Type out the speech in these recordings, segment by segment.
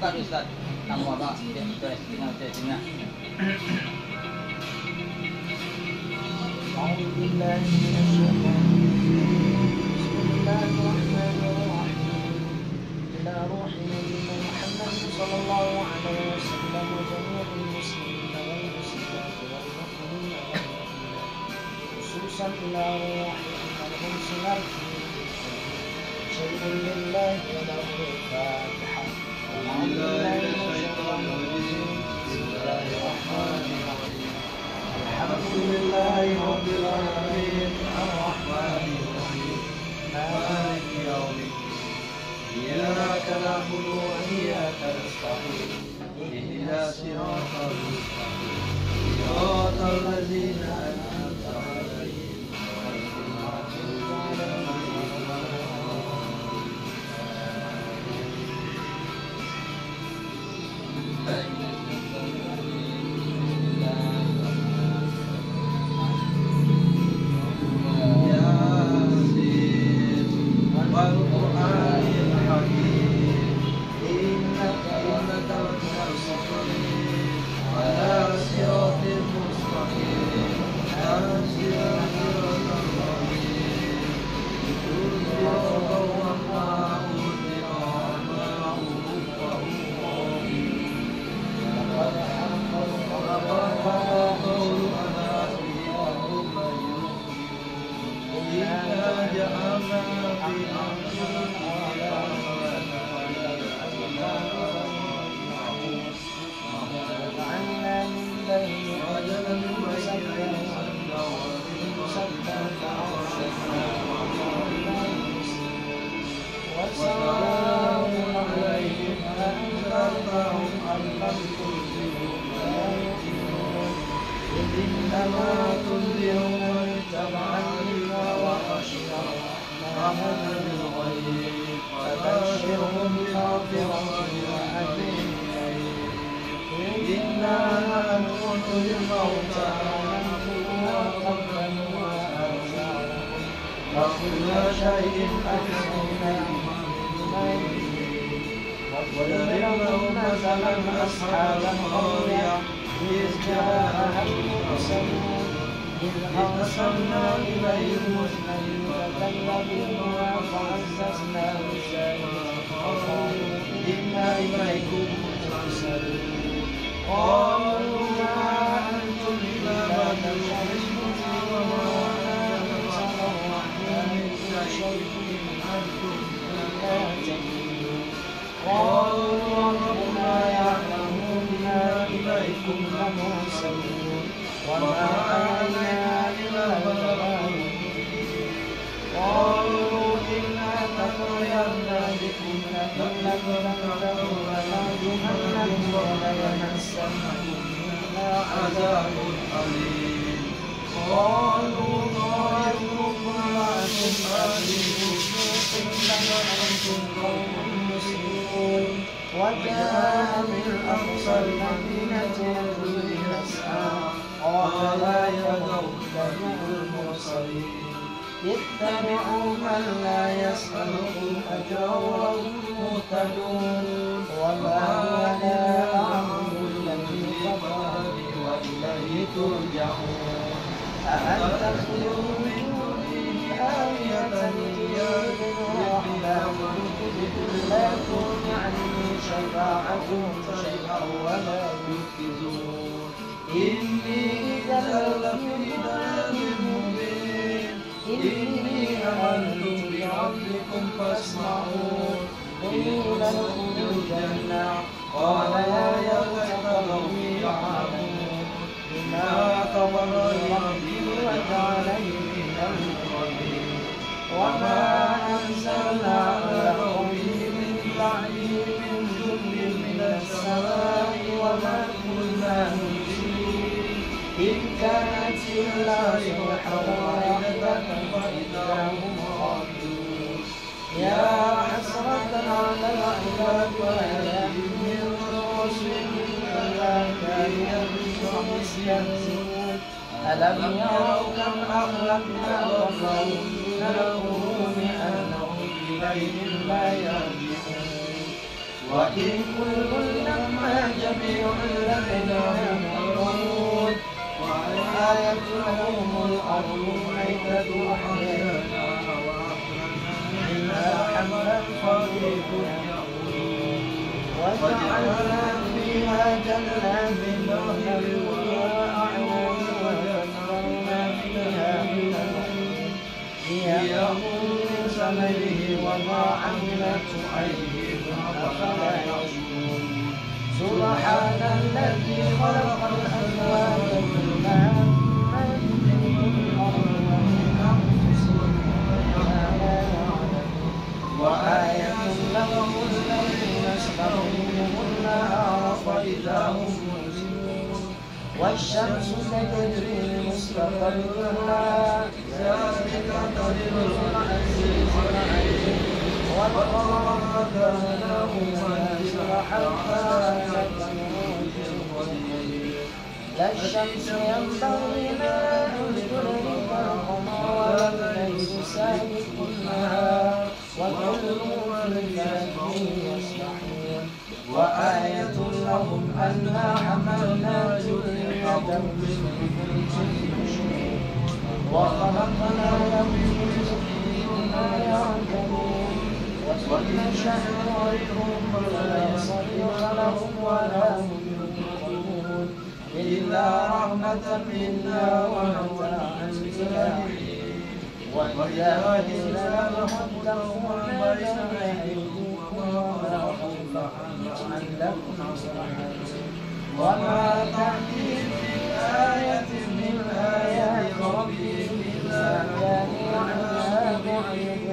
buka Ustaz. Kamu apa? Tinggal. أعوذ بالله من الشيطان بسم الله الرحمن الرحيم إلى روح نبينا محمد صلى الله عليه وسلم وجميع المسلمين والمسلمات والمؤمنين والمؤمنات خصوصا إلى روح المرسلات شيء لله وله الفاتحة أعوذ بالله من الشيطان الرجيم بسم الله الرحمن الرحيم الحمد لله رب العالمين الرحمن الرحيم مالك يوم الدين إياك نعبد وإياك نستعين اهدنا الصراط المستقيم صراط الذين أنعمت عليهم غير المغضوب عليهم ولا الضالين. وجاء من أقصى المدينة رجل يسعى قال لا يتبعوا المرسلين اتبعوا من لا يسألكم أجرا وهم مهتدون وما أنا أعبد الذي فطرني وإليه ترجعون أأنت تخلق من دونه آية لا تغني شفاعتهم شيئا ولا ينقذون إني إذا لفي ضلال مبين إني آمنت بربكم فاسمعون قيل ادخلوا الجنة قال يا ليت قومي يعلمون بما غفر ربي وجعلني من المكرمين وما أنزلنا على قومه من بعده من جند من السماء وما كنا منزلين إن كانت إلا صيحة واحدة فإذا هم خامدون يا حسرة على العباد وهل من رسل إلا كانوا بهم يستهزئون ألم يروا كم أهلكنا قبلهم من القرون أنهم إليهم لا يرجعون وإن كل لما جميع لدينا محضرون وآية لهم الأرض الميتة أحييناها منها حملا خفيفا وجعلنا فيها جنات من نخل وأعناب وفجرنا فيها من العيون ليأكلوا من ثمره وما عملته أيديهم أفلا يشكرون سبحان الذي خلق الأزواج كلها مما تنبت الأرض ومن أنفسهم وما لا يعلمون وآية لهم الليل نسلخ منه النهار فإذا هم مظلمون والشمس تجري لمستقر لها ذلك تقدير العزيز العليم والقمر قدرناه منازل حتى عاد لا الشمس ينبغي لها أن تدرك القمر ولا الليل سابق النهار وكل في فلك يسبحون وآية لهم أنا حملنا ذريتهم وخلقنا لهم من ما يركبون وإن نشأ نغرقهم فلا صريخ لهم ولا هم ينقذون إلا رحمة منا ومتاعا إلى حين وإذا قيل لهم اتقوا ما بين أيديكم وما خلفكم لعلكم ترحمون وما تأتيهم من آية من آيات ربهم إلا كانوا عنها معرضين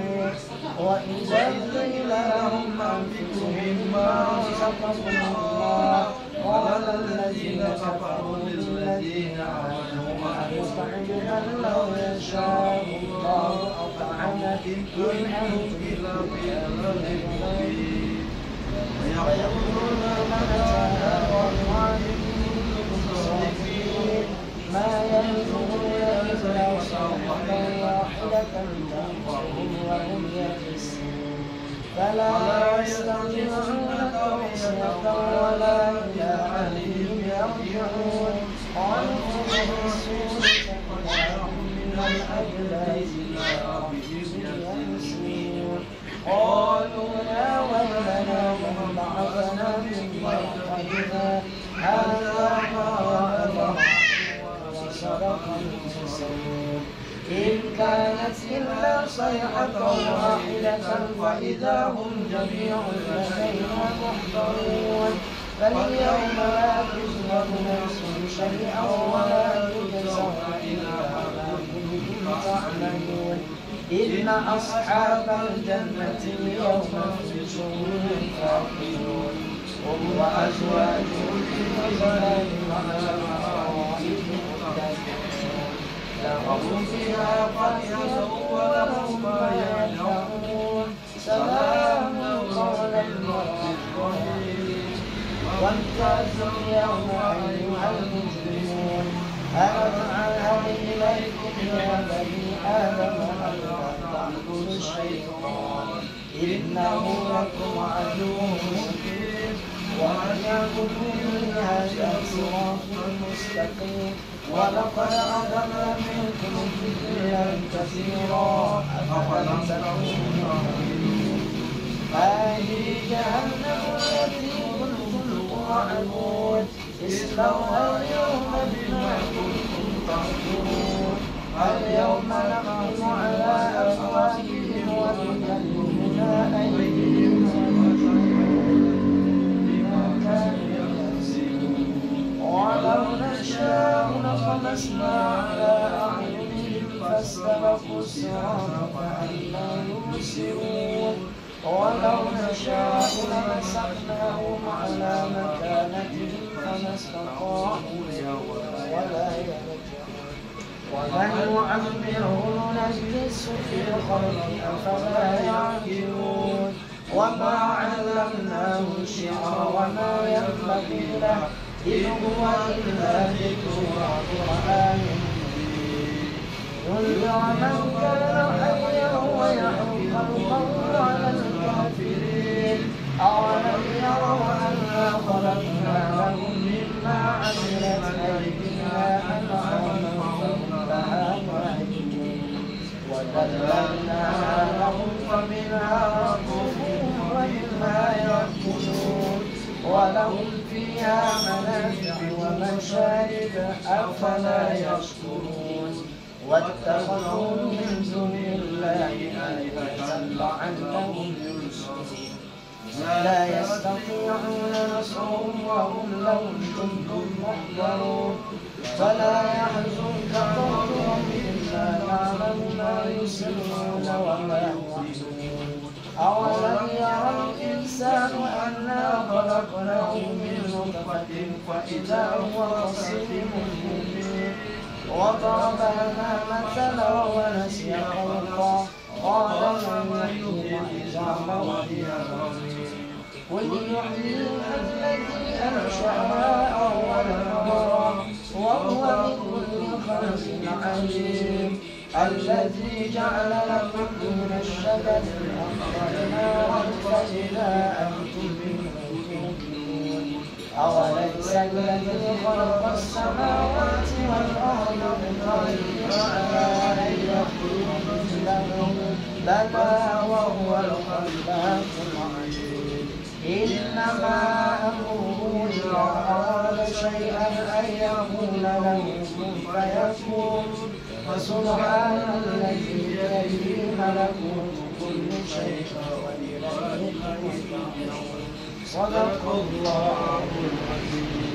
وإذا قيل لهم أنفقوا مما رزقكم الله قال الذين كفروا للذين آمنوا أنطعم من لو يشاء الله أطعمه إن أنتم إلا في ضلال مبين ويقولون متى هذا الوعد صادقين ما ينظرون إلا صيحة واحدة تأخذهم وهم يبصرون فلا يستطيعون توصية ولا إلى أهلهم يرجعون قالوا الرسول تقلعهم من الأجداث إلى ربهم ينسلون قالوا يا ويلنا من بعثنا من مرقدنا هذا ما وعد وصدق المرسلون إن كانت إلا صيحة واحدة فإذا هم جميع لدينا محضرون فاليوم لا تظلم نفس شيئا ولا تجزون إلا ما كنتم تعملون إن أصحاب الجنة اليوم في شغل فاكهون هم وأزواجهم في ظلال على الأرائك متكئون لهم فيها فاكهة ولهم ما يدعون سلام قولا من رب رحيم وامتازوا اليوم أيها المجرمون ألم أعهد إليكم يا بني آدم ألا تعبدوا الشيطان إنه لكم عدو مبين وأن اعبدوني هذا صراط مستقيم ولقد أضل منكم جبلا كثيرا أفلم تكونوا مؤمنين هذه جهنم التي كنتم توعدون اصلوها اليوم بما كنتم تكفرون اليوم نختم على أفواههم وتكلمنا أيديهم بما كانوا يكسبون ولو نشاء لطمسنا على أعينهم فاستبقوا الصراط فأنى يبصرون ولو نشاء لمسخناهم على مكانتهم فما استطاعوا ولا يرجعون ومن يعمره نجلسه في الخلق أفلا يعقلون وما علمناه الشعر وما ينبغي له إن هو إلا ذكر وقرآن مبين ينذر من كان حيا ويحق القول على الكافرين أولم يروا وذللناها لهم فمنها ركوبهم ومنها يأكلون ولهم فيها منافع ومشارب أفلا يشكرون واتخذوا من دون الله آلهة لعلهم ينصرون لا يستطيعون نصرهم وهم لهم جند محضرون فلا يحزنك قولهم إلا نعلم ما يسرون وما يعلنون أولم يرى الإنسان أنا خلقناه من نطفة فإذا هو خصيم مبين وضرب لنا مثلا ونسي خلقا قال من يحيي العظام وهي رميم قل يحييها الذي أنشأها أول مرة وهو بكل خلق عليم الذي جعل لكم من الشجر الأخضر نارا فإذا أنتم منه توقدون أوليس الذي خلق السماوات والأرض بقدير على أن يخلق مثلهم بلى وهو الخلاق العليم إنما أمره إذا أراد شيئا أن يقول له كن فيكون فسبحان الذي بيده ملكوت كل شيء وإليه ترجعون صدق الله العظيم.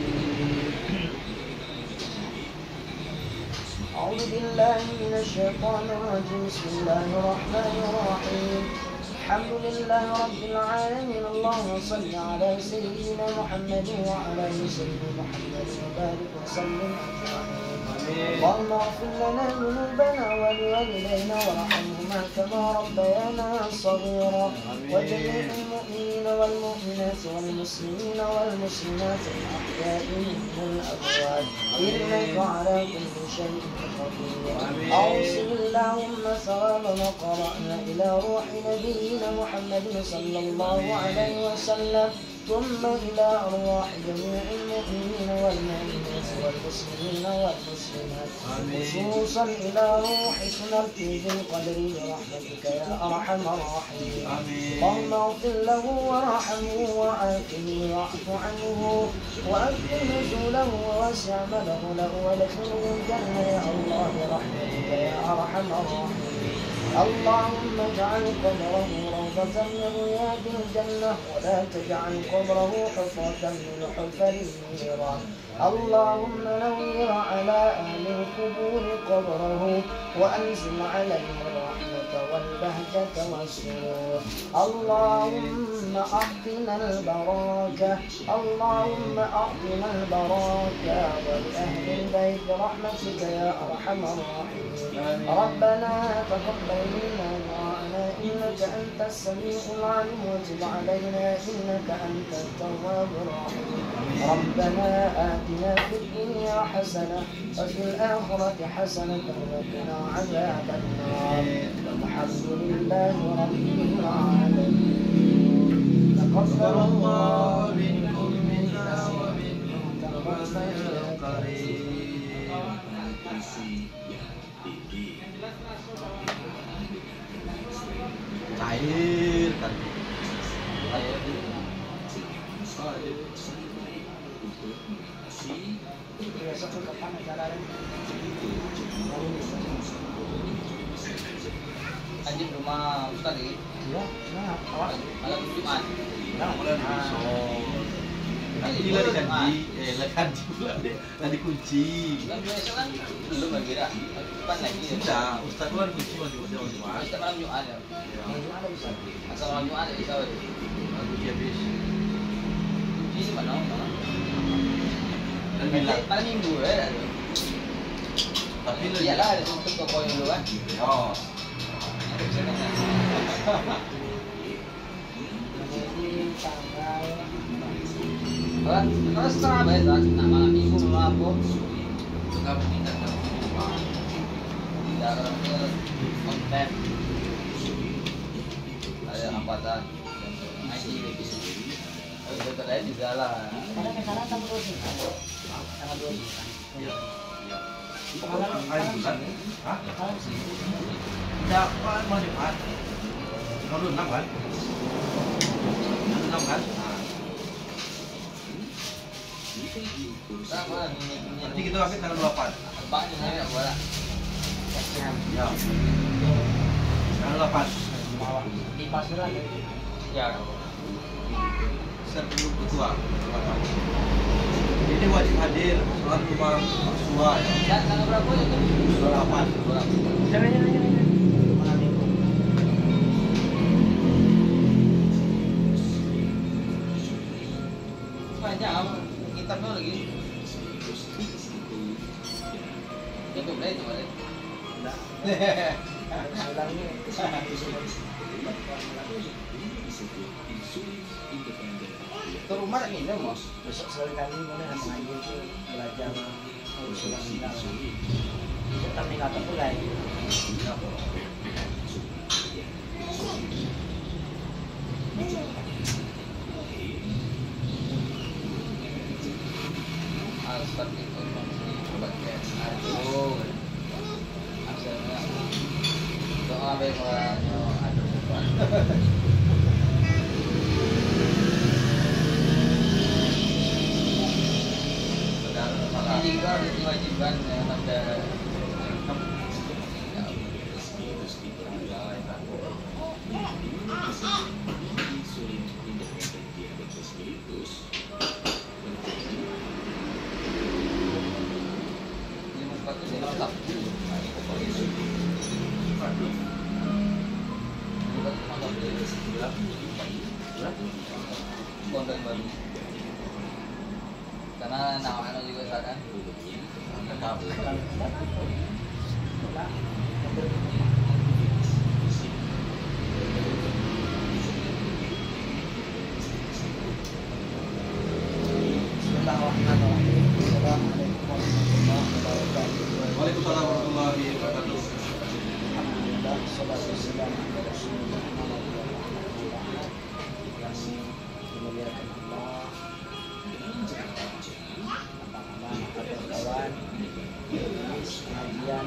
أعوذ بالله من الشيطان الرجيم بسم الله الرحمن الرحيم الحمد لله رب العالمين اللهم صل على سيدنا محمد وعلى آل سيدنا محمد وبارك وسلم أجمعين اللهم اغفر لنا ذنوبنا ولوالدينا وارحمهما كما ربيانا صغيرا وجميع المؤمنين والمؤمنات والمسلمين والمسلمات الأحياء منهم الأموات إنك على كل شيء قدير أوصل اللهم ثواب ما قرأنا إلى روح نبينا محمد صلى الله عليه وسلم ثم إلى أرواح جميع المؤمنين والمؤمنات والمسلمين والمسلمات خصوصا إلى روح سنرتي بالقدر برحمتك يا أرحم الراحمين اللهم اغفر له وارحمه وعافه واعف عنه وأكرم نزوله ووسع مدخله وادخله الجنة يا الله برحمتك يا أرحم الراحمين اللهم اجعل قبره روضة من رياض الجنة ولا تجعل قبره حفرة من حفر النيران اللهم نور على أهل القبور قبره وأنزل عليه الرحمة والبهجة والسرور اللهم أعطنا البركة اللهم أعطنا البركة ولأهل البيت برحمتك يا أرحم الراحمين ربنا تقبل منا دعاءنا إنك أنت السميع العليم وتب علينا إنك أنت التواب الرحيم ربنا آتنا في الدنيا حسنة وفي الآخرة حسنة وقنا عذاب النار والحمد لله رب العالمين تقبل الله منكم منا ومنكم تقبل الكريم cair kan anjing rumah Ustaz ini iya nah awal malam Jumat nah Bulan ini lagi kanji pula deh, tadi kunci. kan biasa kan belum lagi dah depan lagi Sudah, Ustaz kan kunci masih Jumat. Ustaz malam Jumat ya ada bisa asal malam Jumat ya bisa Kunci habis. kunci di mana Dan bilang, paling minggu ya tapi lu iyalah ada tutup toko yang dulu kan Oh, kalau setengah bayar nah malam minggu belum apa suka kita tidak konten ada hambatan ngaji begitu dokter lain juga lah karena kesana tak terus sangat bagus ya. Hari bulan. Hah? Tidak, mau Jumat. Kalau 6 kan? 6 kan? Sama ini. Nanti kita pakai tanggal 8. Pak ini ya bola. Ya. Tanggal 8. Di pasaran Ya. Sebelum ketua. Ini wajib hadir sholat rumah Rasulullah ya. Ya, tanggal berapa itu? 8. Jangan. Malam minggu. Panjang kitabnya lagi. Itu udah itu balik. Enggak. Selangnya. Ke rumah lagi ini Mas. Besok sekali mulai mengaji itu belajar usulan meninggal. Kita meninggal mulai. Alsat itu bagian aduh. Asalnya doa baik orangnya aduh. Jika diwajibkan pada konten baru karena namanya juga kan Waalaikumsalam warahmatullahi wabarakatuh. Alhamdulillah, salatu wassalamu ala Rasulillah yang dimuliakan Allah. Abang-abang, kawan-kawan, pengajian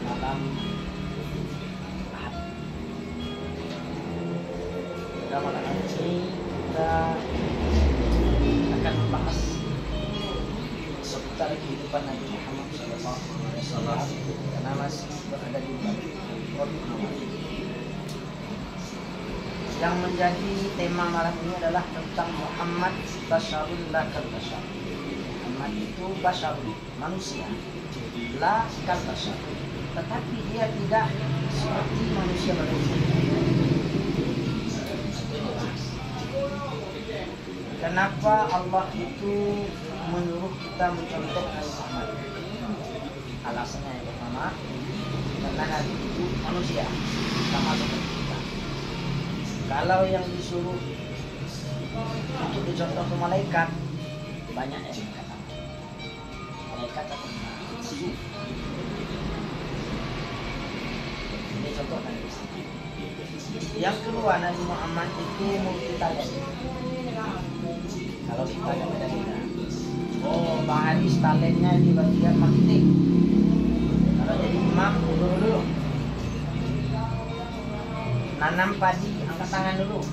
malam Ahad. Pada malam ini kita akan membahas seputar kehidupan Nabi Muhammad SAW karena masih berada di bulan Ramadan. Yang menjadi tema malam ini adalah tentang Muhammad basyarun la kal basyar. Muhammad itu basyarun, manusia, la kal basyar, tetapi dia tidak seperti manusia pada umumnya. Kenapa Allah itu menyuruh kita mencontoh Nabi Muhammad? Alasannya yang pertama, karena Nabi itu manusia sama seperti kita. Kalau yang disuruh untuk dicontoh ke malaikat, banyak yang mengatakan malaikat atau musuh. Ini contoh Nabi. Yang kedua, Nabi Muhammad itu multi talent. Kalau kita ada beda-beda. Oh, Bang Haris talentnya di bagian marketing. Kalau jadi imam, dulu. Nanam padi, angkat tangan dulu.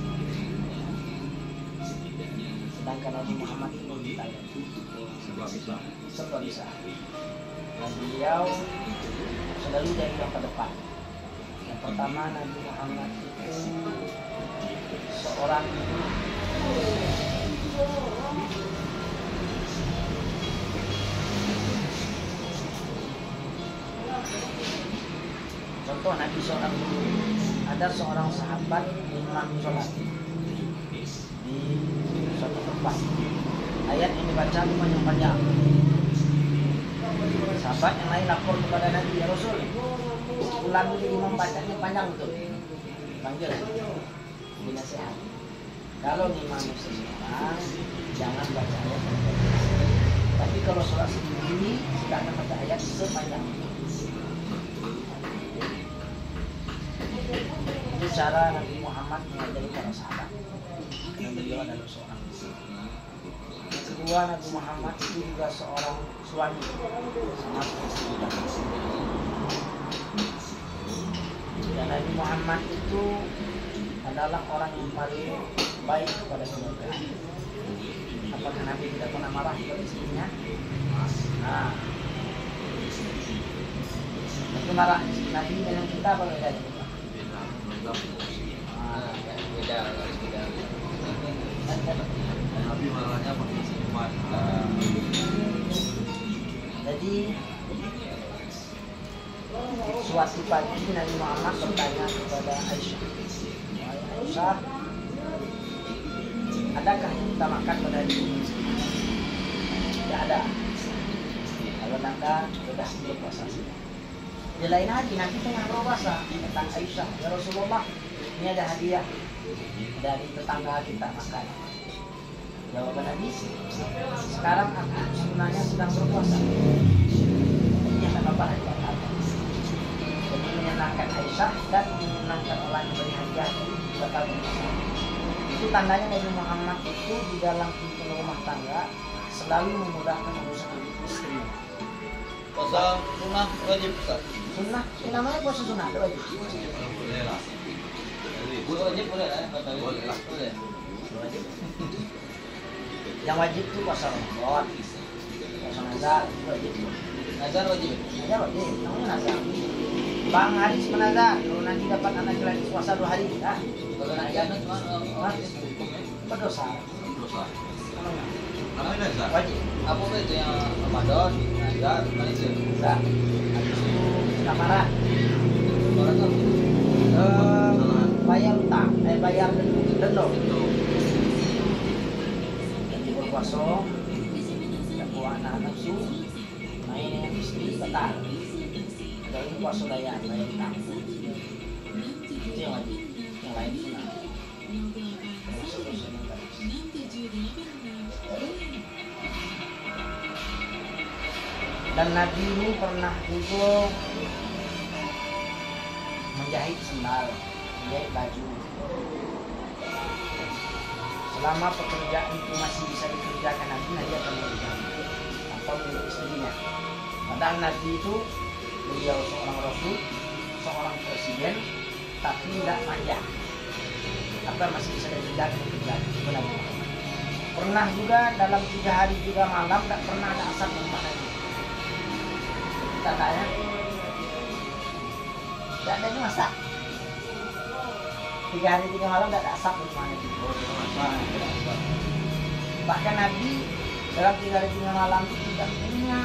Sedangkan Nabi Muhammad itu multi talent. Serba bisa. Dan beliau selalu dari yang terdepan. Yang pertama, Nabi Muhammad itu seorang contoh Nabi seorang guru. Ada seorang sahabat imam sholat di suatu tempat. Ayat yang dibaca panjang-panjang. Sahabat yang lain lapor kepada Nabi, ya Rasul, ulang dulu imam bacanya panjang betul. Panggil, ini nasihat. Kalau imam seseorang, jangan baca ayat. Tapi kalau sholat sendiri, silakan baca ayat sepanjang itu. Itu cara Nabi Muhammad mengajari para sahabat. Dan beliau adalah seorang. Yang kedua, Nabi Muhammad itu juga seorang suami sama istri. Dan Nabi Muhammad itu adalah orang yang paling baik kepada keluarga. Apakah Nabi tidak pernah marah kepada istrinya? Nah, itu marah Nabi dengan kita apa bedanya? Beda, harus beda. Nabi marahnya pakai senyuman. Jadi suatu pagi Nabi Muhammad bertanya kepada Aisyah, "Wahai Aisyah, adakah yang kita makan pada hari ini?" Tidak ada. Kalau Nanda sudah berpuasa. Di lain hari Nabi tengah berpuasa, datang Aisyah, "Ya Rasulullah, ini ada hadiah dari tetangga kita makan." Jawaban Nabi, "Sekarang aku sebenarnya sedang berpuasa." Ya tak apa hadiah apa. Jadi menyenangkan Aisyah dan menyenangkan orang yang beri hadiah bakal berpuasa. Itu tandanya Nabi Muhammad itu di dalam kehidupan rumah tangga selalu memudahkan urusan istri. Puasa sunnah wajib Ustaz. Sunnah, ini namanya puasa sunnah, ada wajib. Boleh lah. Wajib boleh lah, kata Boleh lah. boleh. Wajib. Yang wajib itu puasa Ramadan, puasa nazar itu wajib. Nazar wajib. Nazar wajib, namanya nazar. Bang Haris menazar, kalau nanti dapat anak lagi puasa 2 hari, nah, Kalau nanti anak cuma berdosa. Dosa. Namanya Namanya nazar. wajib. apa itu yang Ramadan, Nazar, Malaysia. Nah, habis itu kamaran, Orang tuh bayar utang, bayar denda. Jadi berpuasa, tak bawa anak nafsu, main dengan istri, batal. Kalau ini puasa bayar utang. Itu yang wajib, yang lain sunnah. Termasuk dosa yang tadi. Dan Nabi ini pernah juga menjahit sendal, menjahit baju. Selama pekerjaan itu masih bisa dikerjakan Nabi akan mengerjakan atau milik istrinya. Padahal Nabi itu beliau seorang rasul, seorang presiden, tapi tidak manja. Apa masih bisa dikerjakan sebenarnya. Pernah juga dalam 3 hari 3 malam tidak pernah ada asap di rumah Nabi. Tandanya tidak ada yang masak. 3 hari 3 malam tidak ada asap di rumah Nabi. Bahkan Nabi dalam 3 hari 3 malam itu tidak punya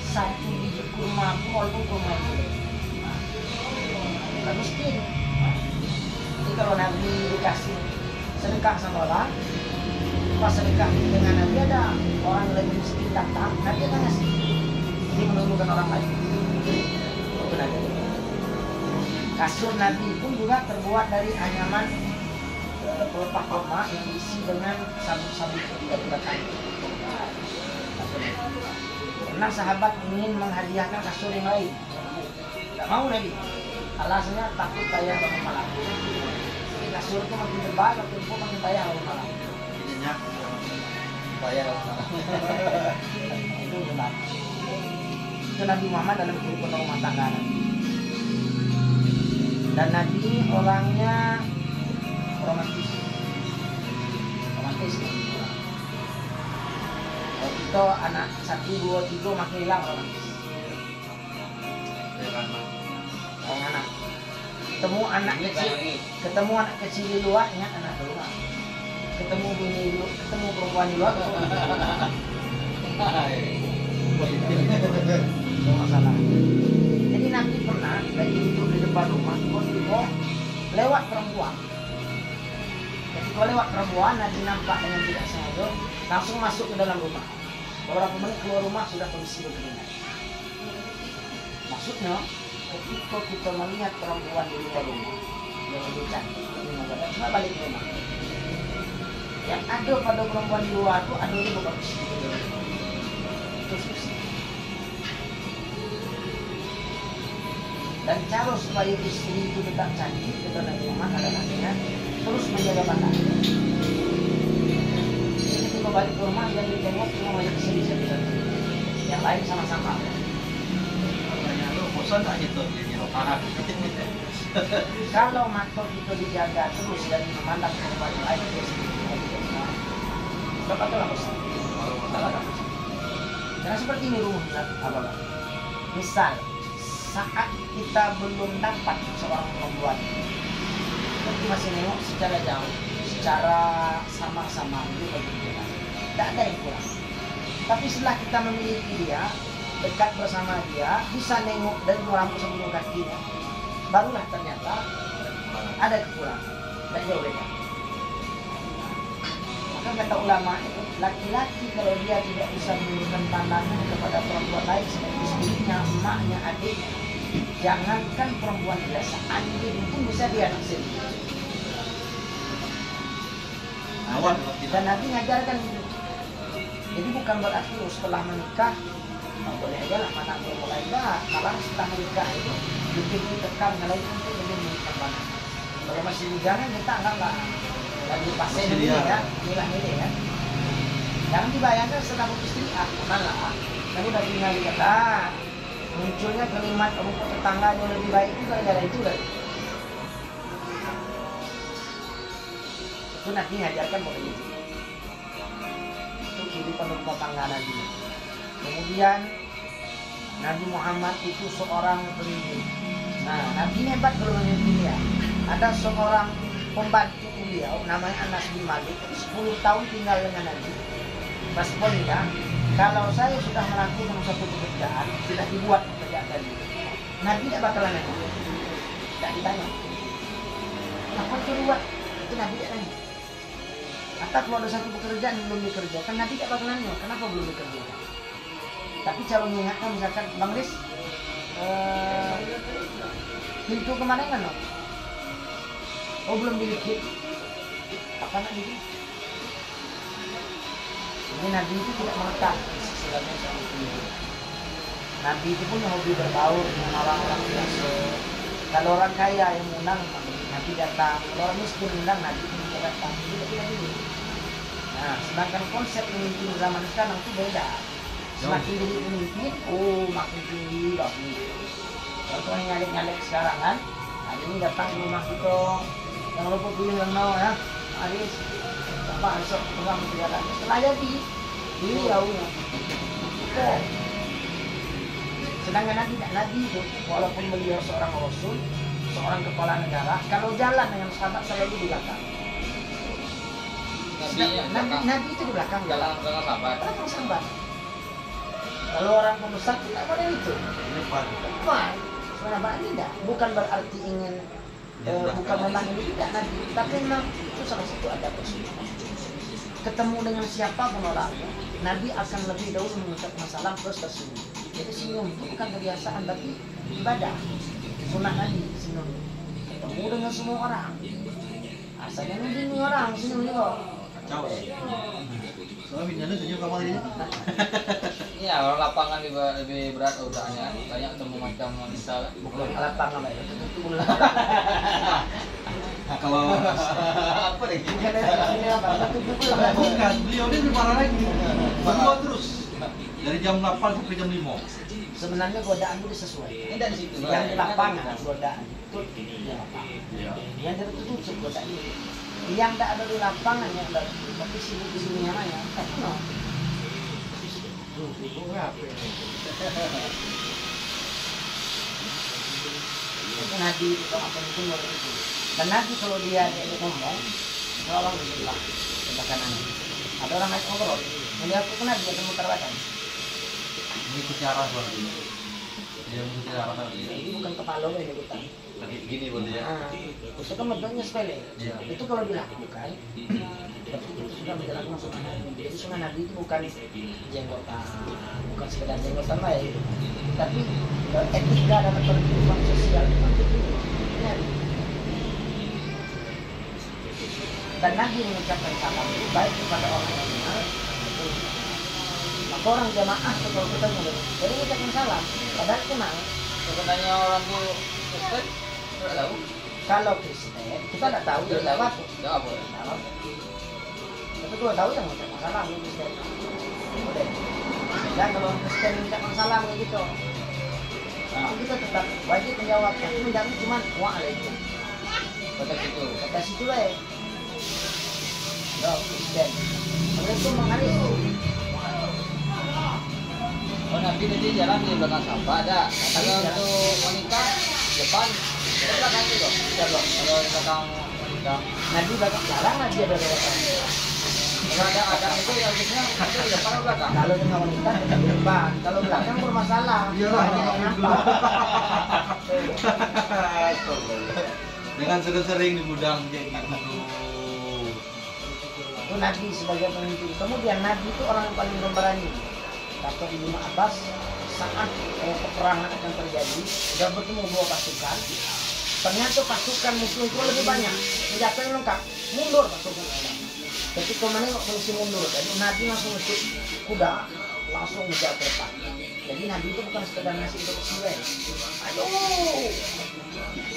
1 biji kurma pun, walaupun kurma itu tidak miskin. Jadi kalau Nabi dikasih sedekah sama orang, pas sedekah dengan Nabi ada orang yang lagi miskin datang, Nabi akan ngasih. Jadi menurunkan orang lain. Itu Nabi. Kasur Nabi pun juga terbuat dari anyaman pelepah kurma yang diisi dengan sabuk-sabuk yang digunakan. Pernah sahabat ingin menghadiahkan kasur yang lain, tidak mau Nabi. Alasannya takut payah bangun malam. Jadi kasur itu makin tebal, makin empuk, makin payah bangun malam. Nyenyak. bayar. Itu benar. Itu Nabi Muhammad dalam kehidupan rumah tangga Nabi. Dan Nabi orangnya romantis. Kalau kita anak 1, 2, 3 makin hilang romantis. Orang anak. Ketemu anak kecil di luar, ingat anak di luar. Ketemu bini di luar, ketemu perempuan di luar. Itu masalah. Jadi Nabi pernah lagi duduk di depan rumah, tiba-tiba lewat perempuan. Ketika lewat perempuan, Nabi nampak dengan tidak sengaja, langsung masuk ke dalam rumah. Beberapa menit keluar rumah sudah kondisi begini. Maksudnya, ketika kita melihat perempuan di luar rumah yang lebih cantik, cuma balik ke rumah. Yang ada pada perempuan di luar itu ada di bagus. Terus. Dan cara supaya istri itu tetap cantik, kata Nabi Muhammad adalah dengan terus menjaga mata. Jadi ketika mau balik ke rumah yang ditengok cuma banyak kesini. Yang lain sama-sama. Katanya lu bosan tak gitu dia rokahan. Kalau mata kita dijaga terus dan memandang ke tempat lain terus berapa tuh lah bosan? Karena seperti ini rumusnya apa Bang? Misal saat kita belum dapat seorang perempuan, kita masih nengok secara jauh, secara sama-sama itu bagaimana? Tidak ada yang kurang. Tapi setelah kita memiliki dia, dekat bersama dia, bisa nengok dari rambut sebelum kakinya, barulah ternyata ada kekurangan. Dan jauh beda. Maka kata ulama itu, laki-laki kalau dia tidak bisa menunjukkan pandangan kepada perempuan lain seperti istrinya, emaknya, adiknya, jangankan perempuan biasa, anjing pun bisa dia naksir. Dan Nabi ngajarkan itu. Jadi bukan berarti setelah menikah boleh aja lah mana boleh mulai enggak. Kalau setelah menikah itu lebih ditekan kalau itu untuk lebih menikah banget. Kalau masih bujangan kita enggak lagi pasien ini ya, milah-milih ya. Jangan dibayangkan setelah istri malah kamu udah tinggal di kata munculnya kalimat rumput tetangga yang lebih baik itu gara-gara itu lah. Itu Nabi ngajarkan boleh gitu. Itu kehidupan rumah tangga Nabi. Kemudian Nabi Muhammad itu seorang pemimpin. Nah, Nabi hebat kalau memimpin ya. Ada seorang pembantu beliau namanya Anas bin Malik, 10 tahun tinggal dengan Nabi. Responnya, kalau saya sudah melakukan satu pekerjaan, sudah dibuat pekerjaan tadi, Nabi tidak bakalan nanya. Tidak ditanya. Apa itu buat? Itu Nabi tidak nanya. Atau kalau ada satu pekerjaan yang belum dikerjakan, Nabi tidak bakalan nanya. Kenapa belum dikerjakan? Tapi cara mengingatkan misalkan, Bang Riz, pintu kemana kan? Oh belum dibikin. Apa nak bikin? Jadi Nabi itu tidak melekat istilahnya seperti itu. Nabi itu punya hobi berbaur dengan orang-orang biasa. Kalau orang kaya yang undang, Nabi datang. Kalau orang miskin undang, Nabi pun datang. Itu tidak dulu. Nah, sedangkan konsep pemimpin zaman sekarang itu beda. Semakin jadi pemimpin, makin tinggi lah. Contohnya nyalek-nyalek sekarang kan. Hari ini datang ke rumah kita. Jangan lupa pilih yang mau ya. Aris, apa esok pegang kegiatan. Setelah jadi, ini jauhnya. Sedangkan Nabi tidak Nabi itu, walaupun beliau seorang Rasul, seorang kepala negara, kalau jalan dengan sahabat selalu di belakang. Nabi itu di belakang. Jalan dengan sahabat. Belakang sahabat. Kalau orang pembesar tidak boleh itu. Wah, sebenarnya tidak. Bukan berarti ingin bukan memang ini tidak Nabi, tapi memang itu salah satu ada persoalan. Ketemu dengan siapa pun orangnya, Nabi akan lebih dahulu mengucapkan salam terus tersenyum. Jadi senyum itu bukan kebiasaan tapi ibadah. Sunnah Nabi senyum. Ketemu dengan semua orang. Asalnya nunjukin orang senyum juga. Kacau. Soalnya minyak senyum kamu ini. Iya, orang lapangan lebih berat udaranya. Banyak ketemu macam manusia. Bukan lapangan lah itu tuh. Kalau Apa deh? bukan, beliau ini lebih parah lagi. Berdua terus. Dari jam 8 sampai jam 5. Sebenarnya godaan itu sesuai. Ini dari situ. Yang di lapangan godaan itu di lapangan. Yang tertutup godaan itu. Yang tidak ada di lapangan yang ada tapi sibuk di dunia maya. No. Itu Nabi itu apa itu itu. Dan Nabi kalau dia ngomong, tolong di sebelah kanan. Ada orang naik ngobrol, melihat itu Nabi akan muter badan. Mengikuti arah berarti. Dia mengikuti arah tadi. Ini bukan kepala ini bukan. Lagi gini berarti ya. Itu kan metodenya sepele. Iya. Itu kalau dilakukan, berarti itu sudah menjalankan sunnah Nabi. Jadi sunnah Nabi itu bukan jenggotan, bukan sekedar jenggotan baik, tapi etika dan kehidupan sosial itu kan itu. Ya. Dan Nabi mengucapkan salam itu baik kepada orang yang benar. Maka orang jamaah kalau kita mulai, jadi mengucapkan salam, padahal kenal. Sebenarnya orang tuh Kristen tidak tahu. Kalau Kristen, kita tidak tahu dia lewat. Tidak boleh. Tapi kalau tahu yang ngucap masalah lu Kristen. Boleh. Dan kalau Kristen ngucap masalah gitu, Nah, kita tetap wajib menjawab. Tapi menjawab cuma waalaikum. kata situ. Kata situ lah ya. Yo Kristen. Mereka mengalir. Oh, Nabi tadi jalan di belakang sampah ada. Kalau untuk wanita depan, ke belakang itu. Ya bro. Kalau di belakang wanita, Nabi belakang jarang lah dia ada belakang. kalau ada itu ya harusnya itu di depan atau belakang. Kalau dengan wanita tetap di depan. Kalau belakang bermasalah. Iya lah. Banyak yang nampak. Dengan sering-sering di gudang kayak gitu tuh. Itu Nabi sebagai pemimpin. Kemudian Nabi itu orang yang paling pemberani. Kata Ibnu Abbas, saat peperangan akan terjadi, sudah bertemu dua pasukan. Ternyata pasukan musuh itu lebih banyak. Senjata yang lengkap. Mundur pasukan orang. Ketika menengok polisi mundur, jadi Nabi langsung ngecek kuda, langsung ngejar ke depan. Jadi Nabi itu bukan sekedar ngasih instruksi. Ayo,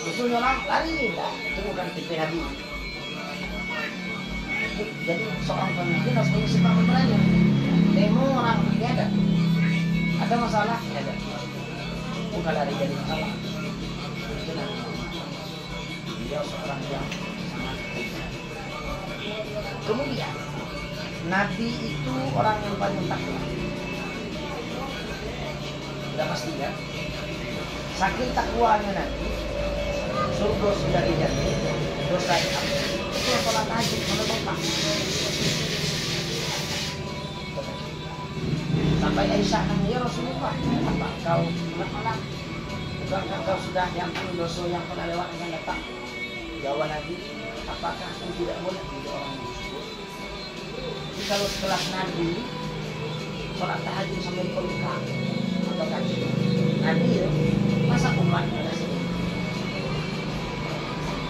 musuhnya orang lari, nah, itu bukan tipe Nabi. Jadi seorang pemimpin harus punya sifat pemberani. Demo orang ini ada masalah, ya ada. Bukan lari jadi masalah. Itu Nabi. Dia seorang yang sangat pemberani. Kemudian Nabi itu orang yang paling takwa. Sudah pasti kan? Saking takwanya Nabi, surga sudah dijamin, dosa diampuni. Itu sholat tahajud menetapkan. Sampai Aisyah nanya, ya Rasulullah, apa engkau malam? Bukankah engkau sudah diampuni dosa yang pernah lewat akan datang? Jawab Nabi, apakah aku tidak boleh menjadi orang bersyukur? Jadi kalau setelah Nabi sholat tahajud sampai peluka atau kaki Nabi ya, masa umat pada sini?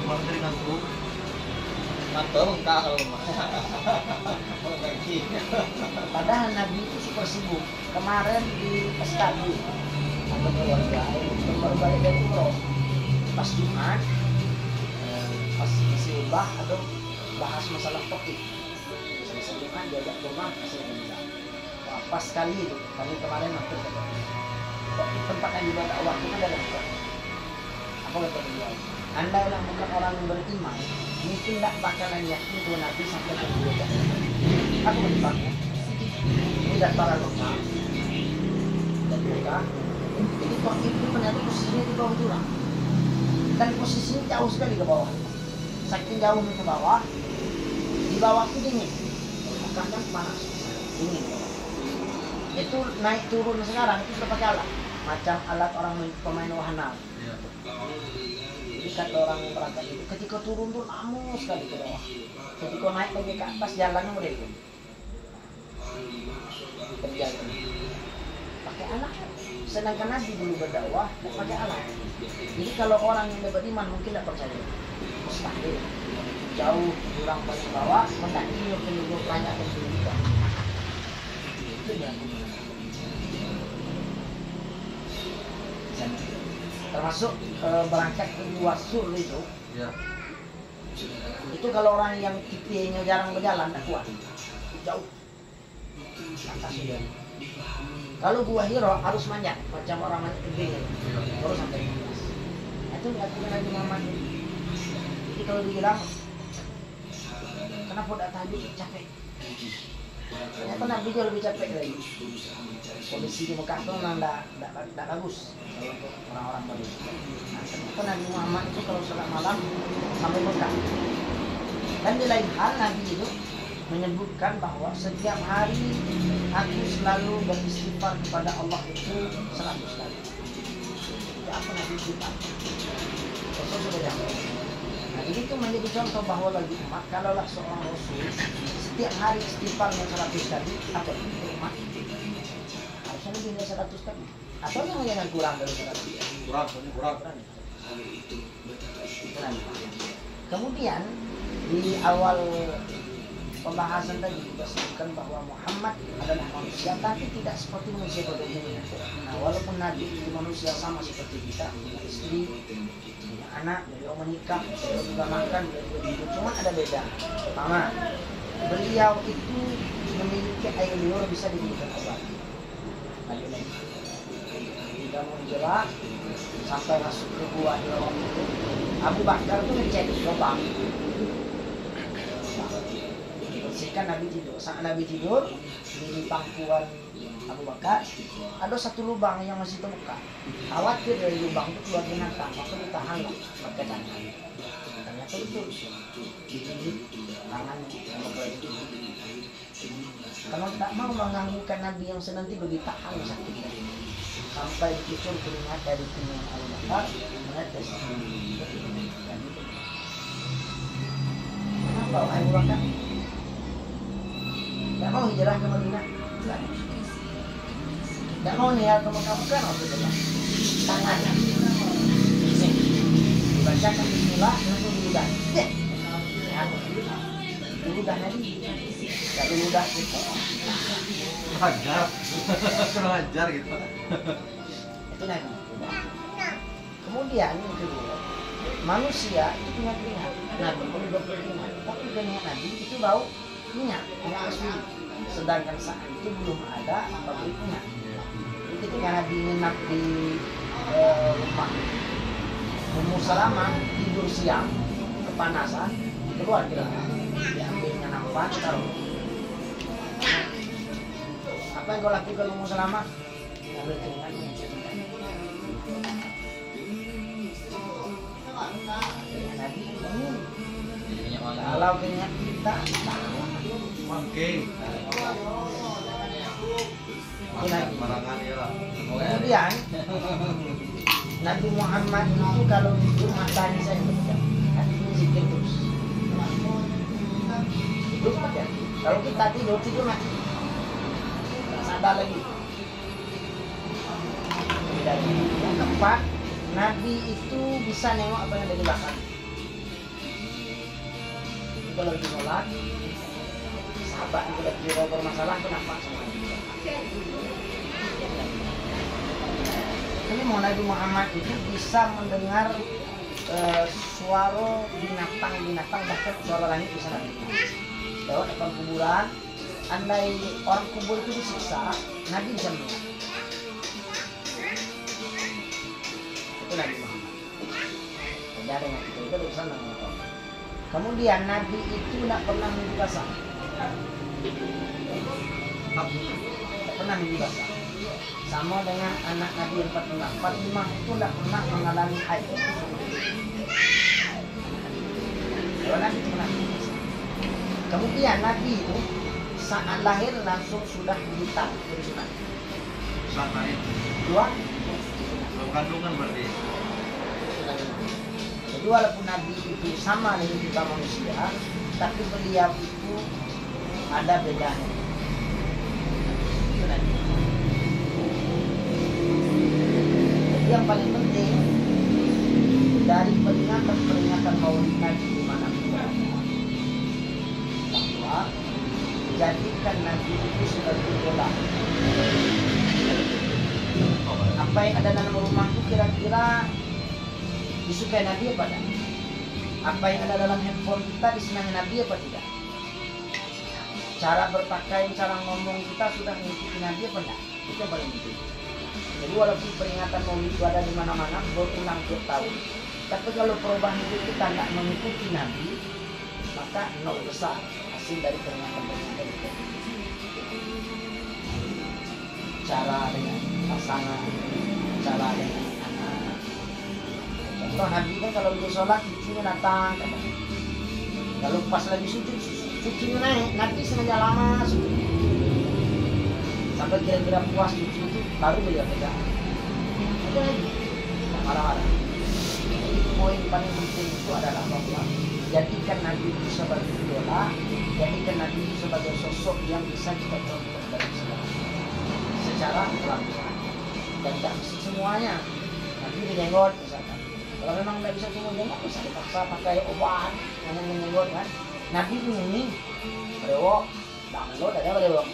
Umat sering ngantuk. Mantap enggak kalau kalau kaki. Padahal Nabi itu super sibuk. Kemarin di SKB atau keluarga baru balik dari umroh, pas Jumat, pas isi ubah atau bahas masalah topik. Selesai Jumat diajak ke rumah kasih kerja. Wah, pas sekali itu. Kami kemarin waktu tempat yang ibadah Allah kita ada lengkap. Apa kata beliau? Anda yang bukan orang yang beriman, mungkin tidak bakalan yakin bahwa Nabi sampai ke dunia. Aku bertanya, tidak para lokal dan mereka. Jadi kok itu ternyata posisinya di bawah jurang dan posisinya jauh sekali ke bawah. Saking jauh ke bawah, di bawah itu dingin, kadang panas, dingin. Itu naik turun sekarang itu sudah pakai alat, macam alat orang pemain wahana. Jadi kata orang yang berangkat itu, ketika turun tuh lama sekali ke bawah. Ketika naik lagi ke atas jalannya udah itu. Terjaga. Pakai alat. Sedangkan Nabi dulu berdakwah tidak pakai alat. Jadi kalau orang yang dapat iman mungkin tidak percaya. Mustahil. Jauh jurang paling bawah, mendaki penduduk banyak dan penduduk. Itu yang termasuk berangkat ke luar sur itu. Ya. Itu kalau orang yang tipenya jarang berjalan tak kuat, jauh atas sudah. Kalau gua Hiro harus manjat macam orang manjat gede baru sampai ke atas. Nah, itu diaturkan Nabi Muhammad. Jadi kalau dibilang kenapa tidak tahajud capek, ternyata Nabi jauh lebih capek lagi. Kondisi di Mekah itu memang tidak bagus untuk orang-orang baru. Nah, ternyata Nabi Muhammad itu kalau sholat malam sampai Mekah. Dan di lain hal Nabi itu menyebutkan bahwa setiap hari aku selalu beristighfar kepada Allah itu 100 kali. Jadi apa Nabi istighfar? Rasul sudah jawab. Nah, jadi itu menjadi contoh bahwa bagi umat kalaulah seorang Rasul setiap hari istighfarnya 100 kali, apa itu umat? Harusnya lebih dari 100 kali. Atau yang kurang dari 100? Kurang. Kemudian di awal pembahasan tadi kita sebutkan bahwa Muhammad adalah manusia tapi tidak seperti manusia pada umumnya. Nah, walaupun Nabi itu manusia sama seperti kita, punya istri, punya anak, beliau menikah, beliau juga makan, beliau juga hidup, cuma ada beda. Pertama, beliau itu memiliki air liur bisa dijadikan obat. Ayo nih, tidak mau jelas sampai masuk ke gua di lorong itu. Abu Bakar itu ngecek lubang. Bersihkan Nabi tidur. Saat Nabi tidur di pangkuan Abu Bakar ada satu lubang yang masih terbuka. Khawatir dari lubang itu keluar binatang, maka ditahanlah pakai tangan. Ternyata itu digigit tangannya sama itu. Kalau tidak mau mengganggukan Nabi yang senanti ditahan sakitnya sampai dikucur keringat dari kuningan Abu Bakar menetes. Kenapa Abu Bakar tidak mau hijrah ke Madinah? Tidak mau niat ke Mekah, bukan waktu itu tangannya ini dibacakan bismillah langsung diludah diludah Nabi tidak diludah gitu Ajar. Kurang ajar gitu. itu Nabi. Kemudian yang kedua, manusia itu punya keringat. Nabi pun juga punya keringat, tapi keringat Nabi itu bau minyak asli. Sedangkan saat itu belum ada pabrik minyak. Ketika Nabi nginap di rumah Ummu Salamah, tidur siang kepanasan, keluar diambilnya nampan taruh. Apa yang kau lakukan Ummu Salamah? Ambil keringat. Nabi bangun. Kalau keringat kita Oke. Marangan ya lah. kemudian Nabi Muhammad itu kalau tidur matanya saya pejam, hatinya zikir terus. Itu saja. Kalau kita tidur mati, tak sadar lagi. Dan yang keempat, Nabi itu bisa nengok apa yang ada di belakang. Itu kalau lagi sholat, sahabat yang sudah beliau bermasalah itu nampak semuanya. Ini Nabi Muhammad itu bisa mendengar suara binatang bahkan suara langit bisa dengar. Lewat depan kuburan, andai orang kubur itu disiksa, Nabi bisa mendengar. Itu Nabi Muhammad. Jadi dengan kita itu urusan dengan Allah. Kemudian Nabi itu tidak pernah mimpi basah. Tidak pernah mimpi basah. Sama dengan anak Nabi yang Fatimah itu tidak pernah mengalami haid. Kalau Nabi itu pernah. Kemudian Nabi itu saat lahir langsung sudah digital dari sunat. Saat lahir. Dua. Belum kandungan berarti. Jadi walaupun Nabi itu sama dengan kita manusia, tapi beliau itu ada bedanya. Itu Nabi. Yang paling penting dari peringatan Maulid Nabi di mana bahwa jadikan Nabi itu sebagai idola. Apa yang ada dalam rumah itu kira-kira disukai Nabi apa tidak? Apa yang ada dalam handphone kita disenangi Nabi apa tidak? Cara berpakaian, cara ngomong kita sudah mengikuti Nabi apa tidak? Itu yang paling penting. Jadi walaupun peringatan Maulid itu ada di mana-mana, berulang tiap tahun, tapi kalau perubahan itu kita tidak mengikuti Nabi, maka nol besar hasil dari peringatan itu. Cara dengan pasangan, cara dengan anak. Contoh Nabi kan kalau dia sholat, cucunya datang. Kalau pas lagi sujud, cucunya naik, Nabi sengaja lama sujud. Sampai kira-kira puas cucu itu baru beliau pegang. Itu lagi marah-marah. Jadi poin paling penting itu adalah bahwa jadikan Nabi itu sebagai idola, jadikan Nabi itu sebagai sosok yang bisa kita contoh dalam segala secara langsung. Dan tidak mesti semuanya. Nabi menyenggol misalkan. Kalau memang tidak bisa semua jenggot, bisa dipaksa pakai obat yang menyenggol kan. Nabi ini berewok, tak melot ada berewok.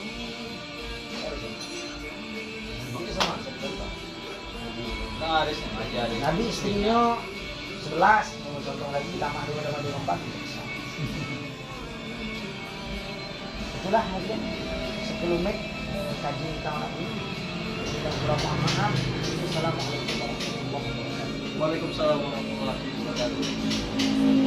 Nabi istrinya 11, contoh lagi tambah 2 tambah 4 bisa. itulah mungkin 10 menit kajian kita malam ini. Kita kurang maaf. Assalamualaikum warahmatullahi wabarakatuh. Waalaikumsalam warahmatullahi wabarakatuh.